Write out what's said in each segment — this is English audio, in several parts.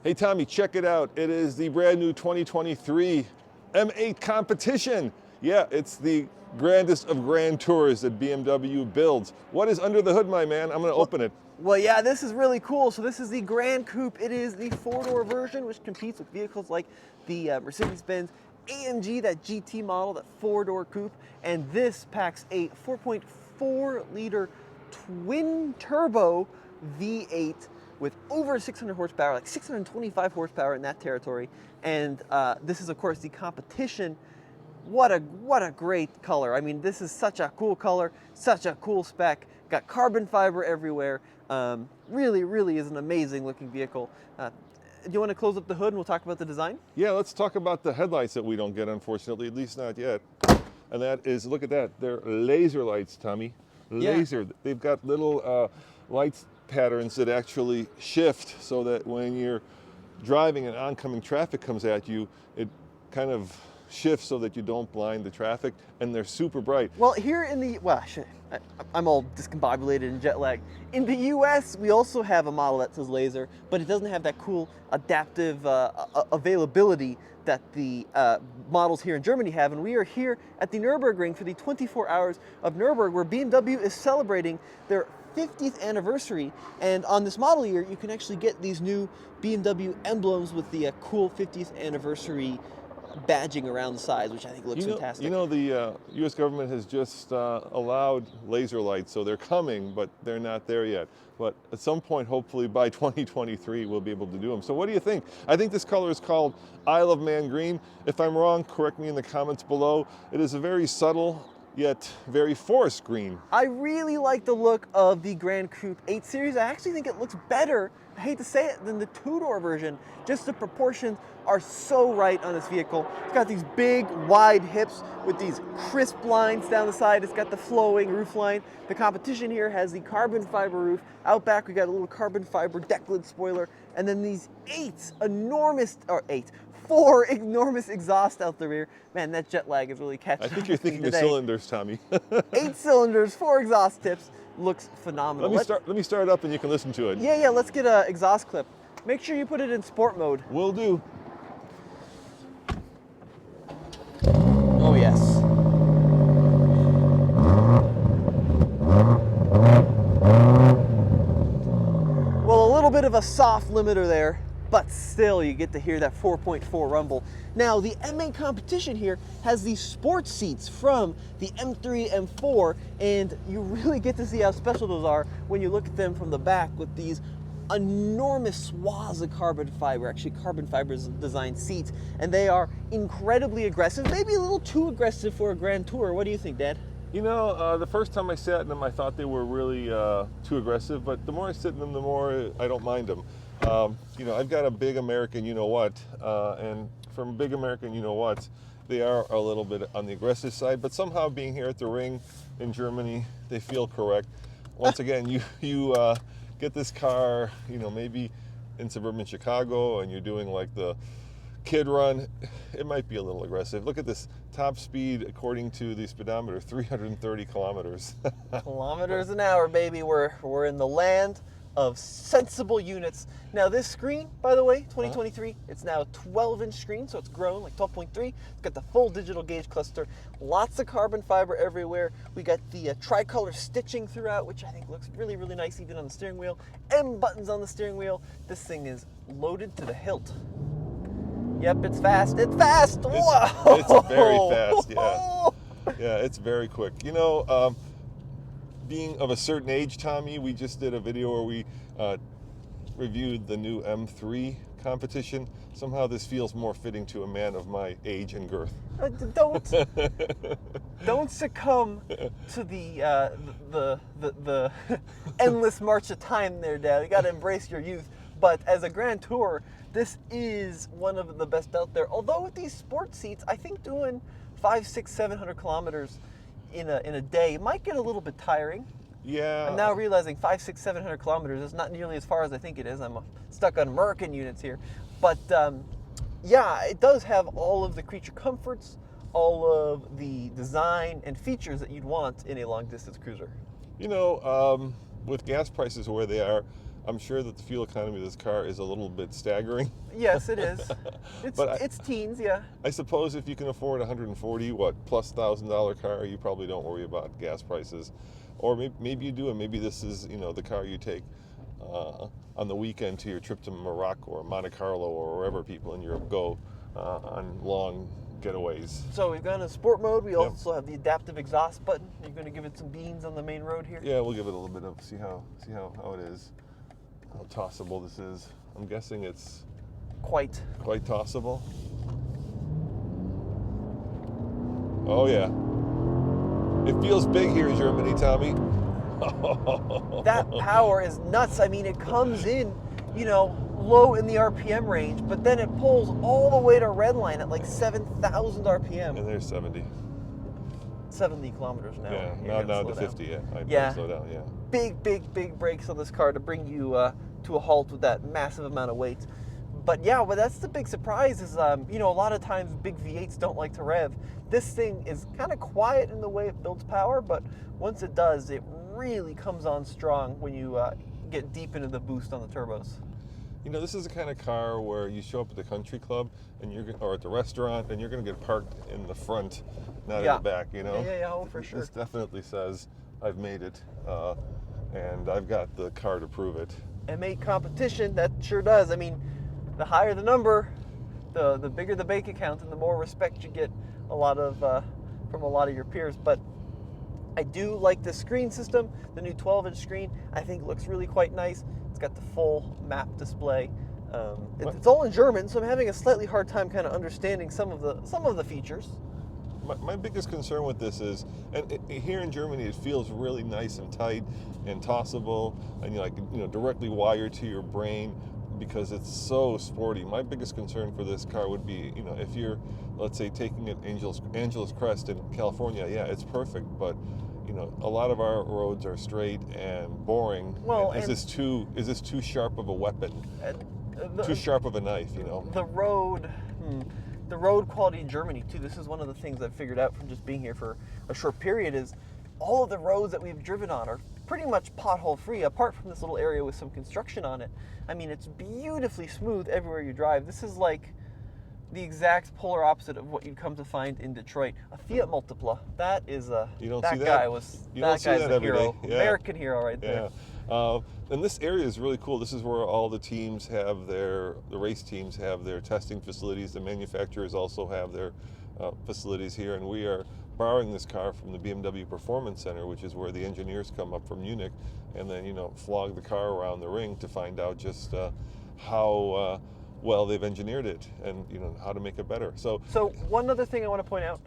Hey Tommy, check it out. It is the brand new 2023 M8 competition. Yeah, it's the grandest of grand tours that BMW builds. What is under the hood, my man? I'm gonna open it. Well, yeah, this is really cool. So this is the Grand Coupe. It is the four-door version, which competes with vehicles like the Mercedes-Benz AMG, that GT model, that four-door coupe. And this packs a 4.4-liter twin-turbo V8 with over 600 horsepower, like 625 horsepower in that territory. And this is, of course, the competition. What a great color. I mean, this is such a cool color, such a cool spec. Got carbon fiber everywhere. Really is an amazing looking vehicle. Do you want to close up the hood and we'll talk about the design? Yeah, let's talk about the headlights that we don't get, unfortunately, at least not yet. And that is, look at that, they're laser lights, Tommy. Laser. Yeah. They've got little lights patterns that actually shift so that when you're driving and oncoming traffic comes at you, it kind of shifts so that you don't blind the traffic, and they're super bright. Well, here in the, I'm all discombobulated and jet lagged. In the US, we also have a model that says laser, but it doesn't have that cool adaptive availability that the models here in Germany have. And we are here at the Nürburgring for the 24 hours of Nürburgring, where BMW is celebrating their 50th anniversary. And on this model year, you can actually get these new BMW emblems with the cool 50th anniversary badging around the sides, which I think looks fantastic. You know, the U.S. government has just allowed laser lights, so they're coming, but they're not there yet. But at some point, hopefully by 2023, we'll be able to do them. So what do you think? I think this color is called Isle of Man Green. If I'm wrong, correct me in the comments below. It is a very subtle, yet very forest green. I really like the look of the Grand Coupe 8 Series. I actually think it looks better, I hate to say it, than the two-door version. Just the proportions are so right on this vehicle. It's got these big, wide hips with these crisp lines down the side. It's got the flowing roof line. The competition here has the carbon fiber roof. Out back, we got a little carbon fiber deck lid spoiler. And then these four enormous exhausts out the rear. Man, that jet lag is really catching up. I think you're thinking of cylinders, Tommy. 8 cylinders, 4 exhaust tips. Looks phenomenal. Let me start it up and you can listen to it. Yeah, let's get an exhaust clip. Make sure you put it in sport mode. Will do. Oh, yes. Well, a little bit of a soft limiter there, but still you get to hear that 4.4 rumble. Now, the M8 competition here has these sports seats from the M3, M4, and you really get to see how special those are when you look at them from the back with these enormous swaths of carbon fiber, actually carbon fiber designed seats, and they are incredibly aggressive, maybe a little too aggressive for a grand tour. What do you think, Dad? You know, the first time I sat in them, I thought they were really too aggressive, but the more I sit in them, the more I don't mind them. You know, I've got a big American you-know-what, and from big American you-know-whats, they are a little bit on the aggressive side, but somehow being here at the ring in Germany, they feel correct. Once again, you get this car, you know, maybe in suburban Chicago, and you're doing like the kid run, it might be a little aggressive. Look at this top speed, according to the speedometer, 330 kilometers. Kilometers an hour, baby. We're in the land of sensible units. Now this screen, by the way, 2023, it's now a 12-inch screen, so it's grown, like 12.3. It's got the full digital gauge cluster, lots of carbon fiber everywhere. We got the tricolor stitching throughout, which I think looks really nice even on the steering wheel. M buttons on the steering wheel. This thing is loaded to the hilt. Yep, it's fast. It's fast. Whoa! It's very fast, yeah. Yeah, it's very quick. You know, being of a certain age, Tommy, we just did a video where we reviewed the new M3 competition. Somehow this feels more fitting to a man of my age and girth. Don't succumb to the endless march of time there, Dad. You got to embrace your youth. But as a grand tour, this is one of the best out there. Although with these sports seats, I think doing 500, 600, 700 kilometers in a day might get a little bit tiring. Yeah. I'm now realizing 500, 600, 700 kilometers is not nearly as far as I think it is. I'm stuck on American units here. But yeah, it does have all of the creature comforts, all of the design and features that you'd want in a long distance cruiser. You know, with gas prices where they are, I'm sure that the fuel economy of this car is a little bit staggering. Yes, it is. But It's teens, yeah. I suppose if you can afford a 140 plus $1,000 car, you probably don't worry about gas prices, or maybe you do, and maybe this is the car you take on the weekend to your trip to Morocco or Monte Carlo or wherever people in Europe go on long getaways. So we've gone in sport mode. We also have the adaptive exhaust button. You're going to give it some beans on the main road here. Yeah, we'll give it a little bit of see how it is, how tossable this is. I'm guessing it's Quite tossable. Oh yeah, it feels big here in Germany, Tommy. That power is nuts. I mean, it comes in, low in the RPM range, but then it pulls all the way to redline at like 7,000 RPM. And there's 70. 70 kilometers an hour. Yeah, not to 50 yet. Yeah. Slow down, yeah. Big brakes on this car to bring you to a halt with that massive amount of weight. But yeah, that's the big surprise is, a lot of times big V8s don't like to rev. This thing is kind of quiet in the way it builds power, but once it does, it really comes on strong when you get deep into the boost on the turbos. This is the kind of car where you show up at the country club or at the restaurant, and you're going to get parked in the front, not in the back. Yeah, oh, for sure. This definitely says I've made it, and I've got the car to prove it. M8 competition, that sure does. I mean, the higher the number, the bigger the bank account, and the more respect you get from a lot of your peers. But I do like the screen system. The new 12-inch screen, I think, looks really quite nice. It's got the full map display. It's all in German, so I'm having a slightly hard time kind of understanding some of the features. My biggest concern with this is, here in Germany, it feels really nice and tight and tossable, and directly wired to your brain because it's so sporty. My biggest concern for this car would be, if you're, let's say, taking it Angeles Crest in California, yeah, it's perfect, but a lot of our roads are straight and boring. Well, is this too sharp of a weapon? Too sharp of a knife, The road quality in Germany too. This is one of the things I've figured out from just being here for a short period is all of the roads that we've driven on are pretty much pothole free, apart from this little area with some construction on it. I mean, it's beautifully smooth everywhere you drive. This is like the exact polar opposite of what you'd come to find in Detroit. A Fiat Multipla. That is a guy's a hero. Yeah. American hero right there. Yeah. And this area is really cool. This is where all the teams have the race teams have their testing facilities. The manufacturers also have their facilities here, and we are borrowing this car from the BMW Performance Center, which is where the engineers come up from Munich and then flog the car around the ring to find out just how well they've engineered it and how to make it better. So one other thing I want to point out,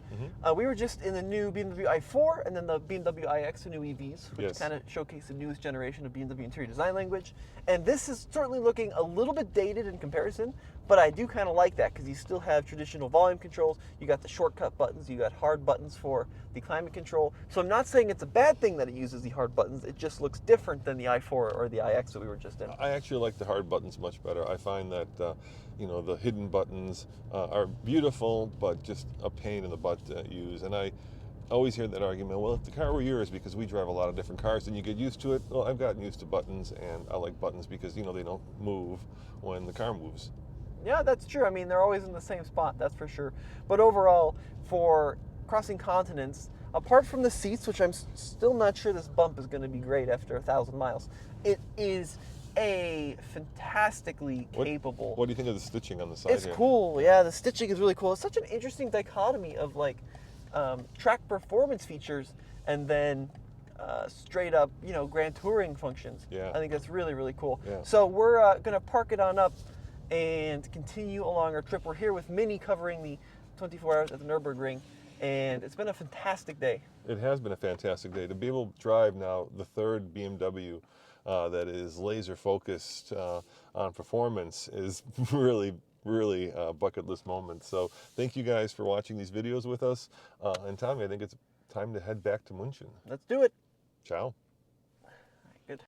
we were just in the new BMW i4 and then the BMW iX, the new EVs, which kind of showcase the newest generation of BMW interior design language. And this is certainly looking a little bit dated in comparison, but I do kind of like that because you still have traditional volume controls. You got the shortcut buttons, you got hard buttons for the climate control. So I'm not saying it's a bad thing that it uses the hard buttons. It just looks different than the i4 or the iX that we were just in. I actually like the hard buttons much better. I find that the hidden buttons are beautiful, but just a pain in the butt to use. And I always hear that argument, well, if the car were yours, because we drive a lot of different cars, then you get used to it. Well, I've gotten used to buttons, and I like buttons because, they don't move when the car moves. Yeah, that's true. I mean, they're always in the same spot, that's for sure. But overall, for crossing continents, apart from the seats, which I'm still not sure this bump is going to be great after 1,000 miles, it is a fantastically capable. What do you think of the stitching on the side It's here? cool. Yeah, the stitching is really cool. It's such an interesting dichotomy of track performance features and then straight up, grand touring functions. Yeah. I think that's really, really cool. Yeah. So we're going to park it on up and continue along our trip. We're here with Minnie covering the 24 hours at the Nürburgring, and it's been a fantastic day. It has been a fantastic day. To be able to drive now the third BMW that is laser focused on performance is really bucket list moment. So thank you guys for watching these videos with us. And Tommy, I think it's time to head back to München. Let's do it. Ciao.